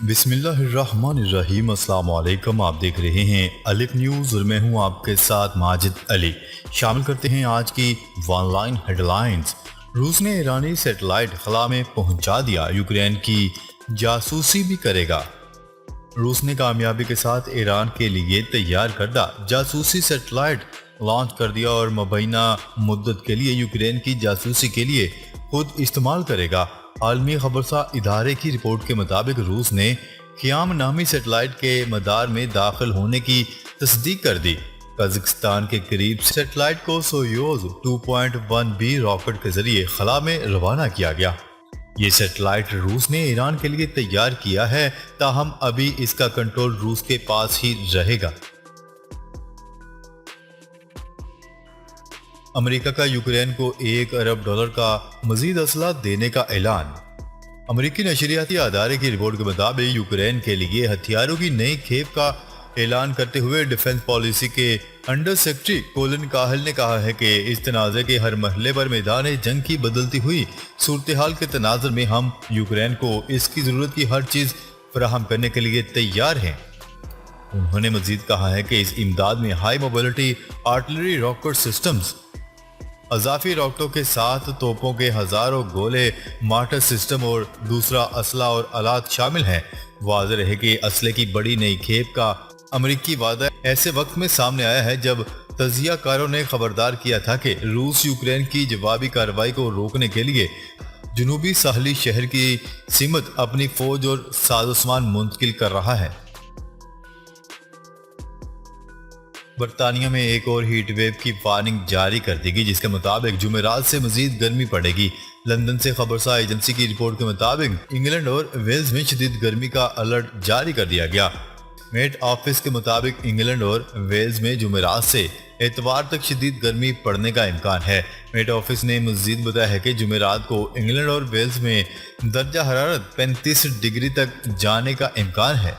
بسم اللہ الرحمن الرحیم۔ السلام علیکم، آپ دیکھ رہے ہیں الف نیوز اور میں ہوں آپ کے ساتھ ماجد علی۔ شامل کرتے ہیں آج کی ون لائن ہیڈ لائنز۔ روس نے ایرانی سیٹلائٹ خلا میں پہنچا دیا، یوکرین کی جاسوسی بھی کرے گا۔ روس نے کامیابی کے ساتھ ایران کے لیے تیار کردہ جاسوسی سیٹلائٹ لانچ کر دیا اور مبینہ مدت کے لیے یوکرین کی جاسوسی کے لیے خود استعمال کرے گا۔ عالمی خبرسا ادارے کی رپورٹ کے مطابق روس نے خیام نامی سیٹلائٹ کے مدار میں داخل ہونے کی تصدیق کر دی۔ قازقستان کے قریب سیٹلائٹ کو سویوز 2.1B راکٹ کے ذریعے خلا میں روانہ کیا گیا۔ یہ سیٹلائٹ روس نے ایران کے لیے تیار کیا ہے، تاہم ابھی اس کا کنٹرول روس کے پاس ہی رہے گا۔ امریکہ کا یوکرین کو $1 ارب کا مزید اسلحہ دینے کا اعلان۔ امریکی نشریاتی ادارے کی رپورٹ کے مطابق یوکرین کے لیے ہتھیاروں کی نئی کھیپ کا اعلان کرتے ہوئے ڈیفنس پالیسی کے انڈر سیکرٹری کولن کاہل نے کہا ہے کہ اس تنازع کے ہر مرحلے پر میدان جنگ کی بدلتی ہوئی صورتحال کے تناظر میں ہم یوکرین کو اس کی ضرورت کی ہر چیز فراہم کرنے کے لیے تیار ہیں۔ انہوں نے مزید کہا ہے کہ اس امداد میں high mobility artillery rocket systems, اضافی راکٹوں کے ساتھ توپوں کے ہزاروں گولے، مارٹر سسٹم اور دوسرا اسلحہ اور آلات شامل ہیں۔ واضح رہے کہ اسلحے کی بڑی نئی کھیپ کا امریکی وعدہ ایسے وقت میں سامنے آیا ہے جب تجزیہ کاروں نے خبردار کیا تھا کہ روس یوکرین کی جوابی کارروائی کو روکنے کے لیے جنوبی ساحلی شہر کی سمت اپنی فوج اور سازوسامان منتقل کر رہا ہے۔ برطانیہ میں ایک اور ہیٹ ویو کی وارننگ جاری کر دی گئی، جس کے مطابق جمعرات سے مزید گرمی پڑے گی۔ لندن سے خبرسا ایجنسی کی رپورٹ کے مطابق انگلینڈ اور ویلز میں شدید گرمی کا الرٹ جاری کر دیا گیا۔ میٹ آفس کے مطابق انگلینڈ اور ویلز میں جمعرات سے اتوار تک شدید گرمی پڑنے کا امکان ہے۔ میٹ آفس نے مزید بتایا ہے کہ جمعرات کو انگلینڈ اور ویلز میں درجہ حرارت 35 ڈگری تک جانے کا امکان ہے۔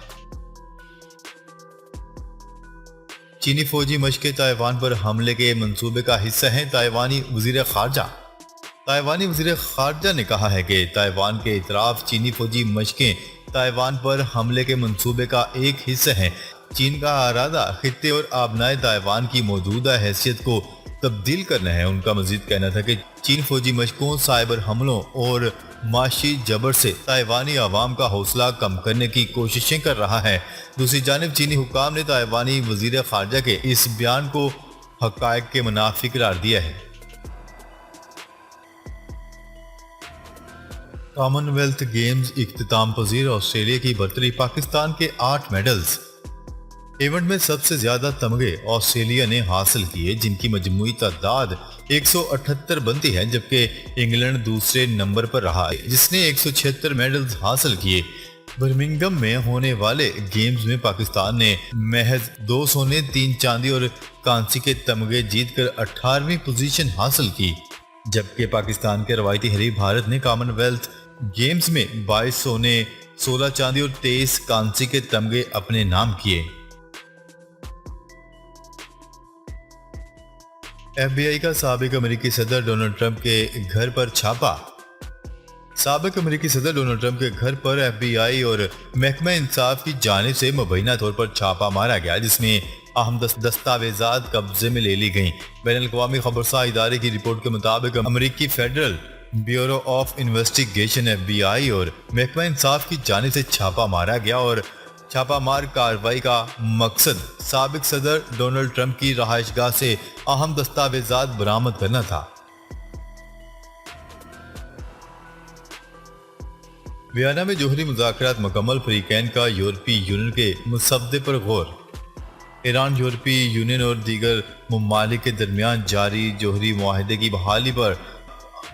چینی فوجی مشقیں تائیوان پر حملے کے منصوبے کا حصہ ہیں۔ تائیوانی وزیر خارجہ نے کہا ہے کہ تائیوان کے اطراف چینی فوجی مشقیں تائیوان پر حملے کے منصوبے کا ایک حصہ ہیں۔ چین کا ارادہ خطے اور آبنائے تائیوان کی موجودہ حیثیت کو تبدیل کرنا ہے۔ ان کا مزید کہنا تھا کہ چین فوجی مشقوں، سائبر حملوں اور معاشی جبر سے تائیوانی عوام کا حوصلہ کم کرنے کی کوششیں کر رہا ہے۔ دوسری جانب چینی حکام نے تائیوانی وزیر خارجہ کے اس بیان کو حقائق کے منافی قرار دیا ہے۔ کامن ویلتھ گیمز اختتام پذیر، آسٹریلیا کی برتری، پاکستان کے 8 میڈلز۔ ایونٹ میں سب سے زیادہ تمغے آسٹریلیا نے حاصل کیے، جن کی مجموعی تعداد 178 بنتی ہے، جبکہ انگلینڈ دوسرے نمبر پر رہا جس نے 176 میڈلز حاصل کیے۔ برمنگھم میں ہونے والے گیمز میں پاکستان نے محض 2 سونے، 3 چاندی اور کانسی کے تمغے جیت کر 18ویں پوزیشن حاصل کی، جبکہ پاکستان کے روایتی حریف بھارت نے کامن ویلتھ گیمز میں 22 سونے، 16 چاندی اور 23 کانسی کے تمغے اپنے نام کیے۔ ایف بی آئی کا سابق امریکی صدر ڈونلڈ ٹرمپ کے گھر پر چھاپا۔ سابق امریکی صدر ڈونلڈ ٹرمپ کے گھر پر ایف بی آئی اور محکمہ انصاف کی جانب سے مبینہ طور پر چھاپا مارا گیا، جس میں اہم دستاویزات قبضے میں لے لی گئیں۔ بین الاقوامی خبرسا ادارے کی رپورٹ کے مطابق امریکی Federal Bureau of Investigation F B I اور محکمہ انصاف کی جانب سے چھاپا مارا گیا، اور چھاپا مار کارروائی کا مقصد سابق صدر ڈونلڈ ٹرمپ کی رہائش گاہ سے اہم دستاویزات برآمد کرنا تھا۔ ویانا میں جوہری مذاکرات مکمل، فریقین کا یورپی یونین کے مسودے پر غور۔ ایران، یورپی یونین اور دیگر ممالک کے درمیان جاری جوہری معاہدے کی بحالی پر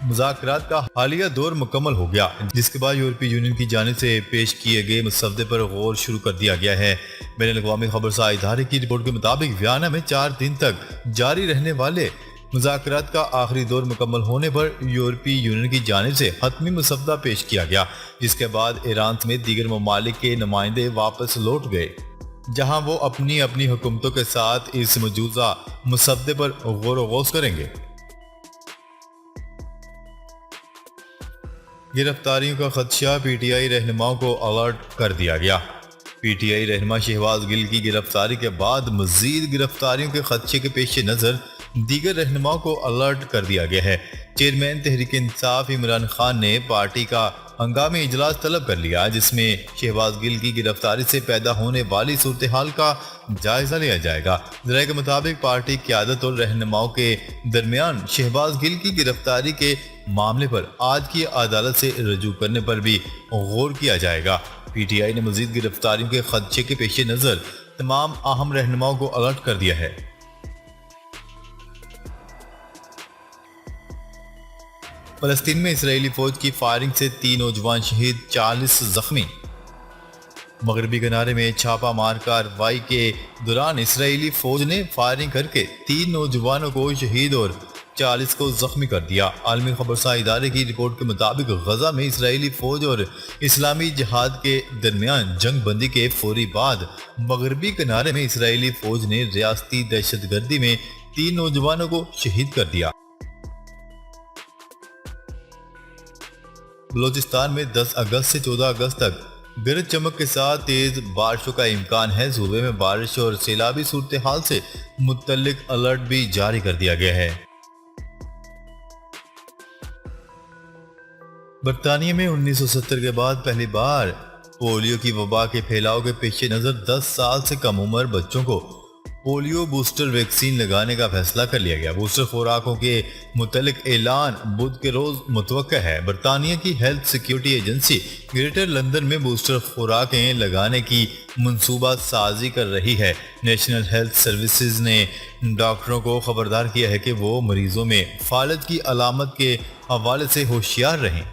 مذاکرات کا حالیہ دور مکمل ہو گیا، جس کے بعد یورپی یونین کی جانب سے پیش کیے گئے مسودے پر غور شروع کر دیا گیا ہے۔ بین الاقوامی خبرسا ادارے کی رپورٹ کے مطابق ویانا میں 4 دن تک جاری رہنے والے مذاکرات کا آخری دور مکمل ہونے پر یورپی یونین کی جانب سے حتمی مسودہ پیش کیا گیا، جس کے بعد ایران سمیت دیگر ممالک کے نمائندے واپس لوٹ گئے، جہاں وہ اپنی حکومتوں کے ساتھ اس مجوزہ مسودے پر غور و خوض کریں گے۔ گرفتاریوں کا خدشہ، پی ٹی آئی رہنماؤں کو الرٹ کر دیا گیا۔ پی ٹی آئی رہنما شہباز گل کی گرفتاری کے بعد مزید گرفتاریوں کے خدشے کے پیش نظر دیگر رہنماؤں کو الرٹ کر دیا گیا ہے۔ چیئرمین تحریک انصاف عمران خان نے پارٹی کا ہنگامی اجلاس طلب کر لیا، جس میں شہباز گل کی گرفتاری سے پیدا ہونے والی صورتحال کا جائزہ لیا جائے گا۔ ذرائع کے مطابق پارٹی قیادت اور رہنماؤں کے درمیان شہباز گل کی گرفتاری کے معاملے پر آج کی عدالت سے رجوع کرنے پر بھی غور کیا جائے گا۔ پی ٹی آئی نے مزید گرفتاریوں کے خدشے کے پیش نظر تمام اہم رہنماؤں کو الرٹ کر دیا ہے۔ فلسطین میں اسرائیلی فوج کی فائرنگ سے 3 نوجوان شہید، 40 زخمی۔ مغربی کنارے میں چھاپہ مار کارروائی کے دوران اسرائیلی فوج نے فائرنگ کر کے 3 نوجوانوں کو شہید اور 40 کو زخمی کر دیا۔ عالمی خبرساں ادارے کی رپورٹ کے مطابق غزہ میں اسرائیلی فوج اور اسلامی جہاد کے درمیان جنگ بندی کے فوری بعد مغربی کنارے میں اسرائیلی فوج نے ریاستی دہشت گردی میں 3 نوجوانوں کو شہید کر دیا۔ بلوچستان میں 10 اگست سے 14 اگست تک گرج چمک کے ساتھ تیز بارشوں کا امکان ہے۔ صوبے میں بارش اور سیلابی صورتحال سے متعلق الرٹ بھی جاری کر دیا گیا ہے۔ برطانیہ میں 1970 کے بعد پہلی بار پولیو کی وبا کے پھیلاؤ کے پیش نظر 10 سال سے کم عمر بچوں کو پولیو بوسٹر ویکسین لگانے کا فیصلہ کر لیا گیا۔ بوسٹر خوراکوں کے متعلق اعلان بدھ کے روز متوقع ہے۔ برطانیہ کی health security agency greater London میں بوسٹر خوراکیں لگانے کی منصوبہ سازی کر رہی ہے۔ نیشنل ہیلتھ سروسز نے ڈاکٹروں کو خبردار کیا ہے کہ وہ مریضوں میں فالج کی علامت کے حوالے سے ہوشیار رہیں۔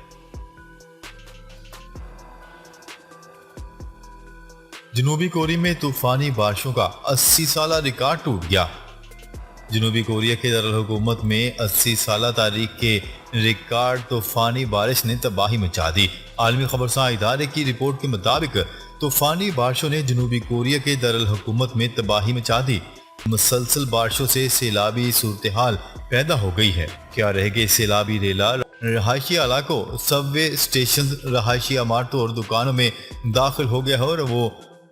جنوبی کوریا میں طوفانی بارشوں کا 80 سالہ ریکارڈ ٹوٹ گیا۔ جنوبی کوریا کے دارالحکومت میں 80 سالہ تاریخ کے ریکارڈ طوفانی بارش نے تباہی مچا دی۔ عالمی خبرساں ادارے کی رپورٹ کے مطابق طوفانی بارشوں نے جنوبی کوریا کے دارالحکومت میں تباہی مچا دی۔ مسلسل بارشوں سے سیلابی صورتحال پیدا ہو گئی ہے۔ کیا رہے گے سیلابی ریلا رہائشی علاقوں، سب وے اسٹیشن، رہائشی عمارتوں اور دکانوں میں داخل ہو گیا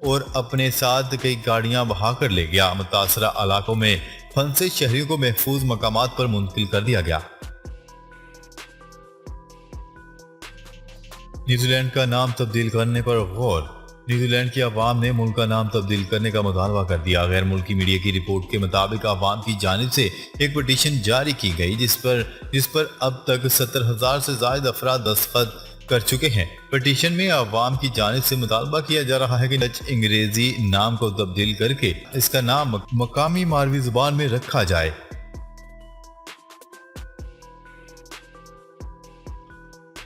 اور اپنے ساتھ کئی گاڑیاں بہا کر لے گیا۔ متاثرہ علاقوں میں پھنسے شہریوں کو محفوظ مقامات پر منتقل کر دیا گیا۔ نیوزی لینڈ کا نام تبدیل کرنے پر غور۔ نیوزی لینڈ کی عوام نے ملک کا نام تبدیل کرنے کا مطالبہ کر دیا۔ غیر ملکی میڈیا کی رپورٹ کے مطابق عوام کی جانب سے ایک پٹیشن جاری کی گئی جس پر اب تک 70,000 سے زائد افراد دستخط کر چکے ہیں۔ پٹیشن میں عوام کی جانب سے مطالبہ کیا جا رہا ہے کہ ڈچ انگریزی نام کو تبدیل کر کے اس کا نام مقامی ماروی زبان میں رکھا جائے۔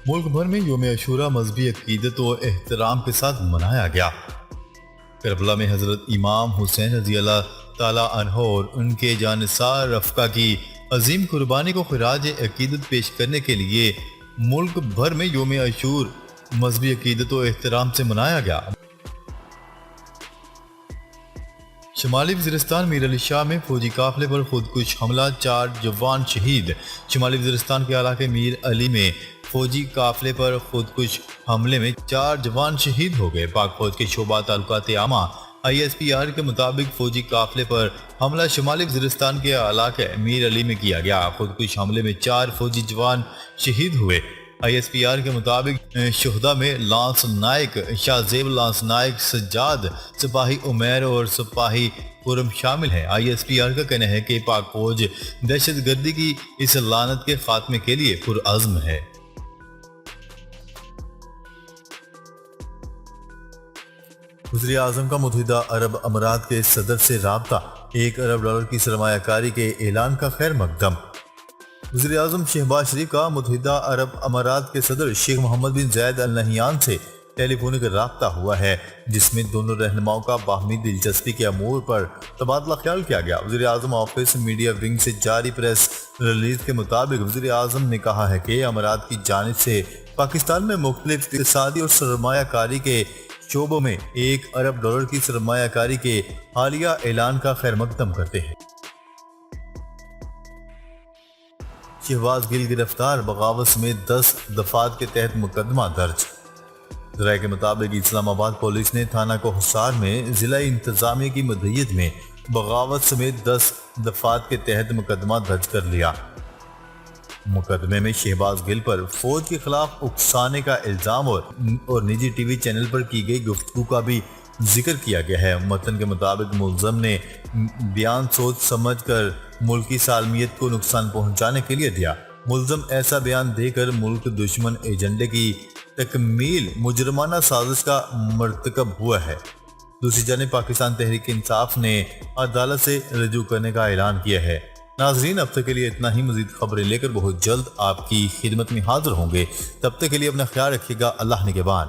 ملک بھر میں یوم عاشوراء مذہبی عقیدت و احترام کے ساتھ منایا گیا۔ کربلا میں حضرت امام حسین رضی اللہ تعالیٰ عنہ اور ان کے جانثار رفقا کی عظیم قربانی کو خراج عقیدت پیش کرنے کے لیے ملک بھر میں یوم عاشور مذہبی عقیدت و احترام سے منایا گیا۔ شمالی وزیرستان میر علی شاہ میں فوجی قافلے پر خودکش حملہ، 4 جوان شہید۔ شمالی وزیرستان کے علاقے میر علی میں فوجی قافلے پر خودکش حملے میں 4 جوان شہید ہو گئے۔ پاک فوج کے شعبہ تعلقات عامہ ISPR کے مطابق فوجی قافلے پر حملہ شمالی وزیرستان کے علاقے میر علی میں کیا گیا۔ خودکش حملے میں 4 فوجی جوان شہید ہوئے۔ ISPR کے مطابق شہداء میں لانس نائک شاہ زیب، لانس نائک سجاد، سپاہی عمیر اور سپاہی خرم شامل ہیں۔ ISPR کا کہنا ہے کہ پاک فوج دہشت گردی کی اس لعنت کے خاتمے کے لیے پرعزم ہے۔ وزیر اعظم کا متحدہ عرب امارات کے صدر سے رابطہ، $1 ارب کی سرمایہ کاری کے اعلان کا خیر مقدم۔ وزیر اعظم شہباز شریف کا متحدہ عرب امارات کے صدر شیخ محمد بن زاید ال نہیان سے ٹیلی فونک رابطہ ہوا ہے، جس میں دونوں رہنماؤں کا باہمی دلچسپی کے امور پر تبادلہ خیال کیا گیا۔ وزیر اعظم آفس میڈیا ونگ سے جاری پریس ریلیز کے مطابق وزیر اعظم نے کہا ہے کہ امارات کی جانب سے پاکستان میں مختلف اقتصادی اور سرمایہ کاری کے شعبوں میں $1 ارب کی سرمایہ کاری کے حالیہ اعلان کا خیر مقدم کرتے ہیں۔ شہباز گل گرفتار، بغاوت سمیت 10 دفعات کے تحت مقدمہ درج۔ ذرائع کے مطابق اسلام آباد پولیس نے تھانہ کو حصار میں ضلع انتظامیہ کی مدعیت میں بغاوت سمیت 10 دفعات کے تحت مقدمہ درج کر لیا۔ مقدمے میں شہباز گل پر فوج کے خلاف اکسانے کا الزام اور نجی ٹی وی چینل پر کی گئی گفتگو کا بھی ذکر کیا گیا ہے۔ متن کے مطابق ملزم نے بیان سوچ سمجھ کر ملکی سالمیت کو نقصان پہنچانے کے لیے دیا۔ ملزم ایسا بیان دے کر ملک دشمن ایجنڈے کی تکمیل مجرمانہ سازش کا مرتکب ہوا ہے۔ دوسری جانب پاکستان تحریک انصاف نے عدالت سے رجوع کرنے کا اعلان کیا ہے۔ ناظرین، اب تک کے لیے اتنا ہی۔ مزید خبریں لے کر بہت جلد آپ کی خدمت میں حاضر ہوں گے۔ تب تک کے لیے اپنا خیال رکھیے گا۔ اللہ نگہبان۔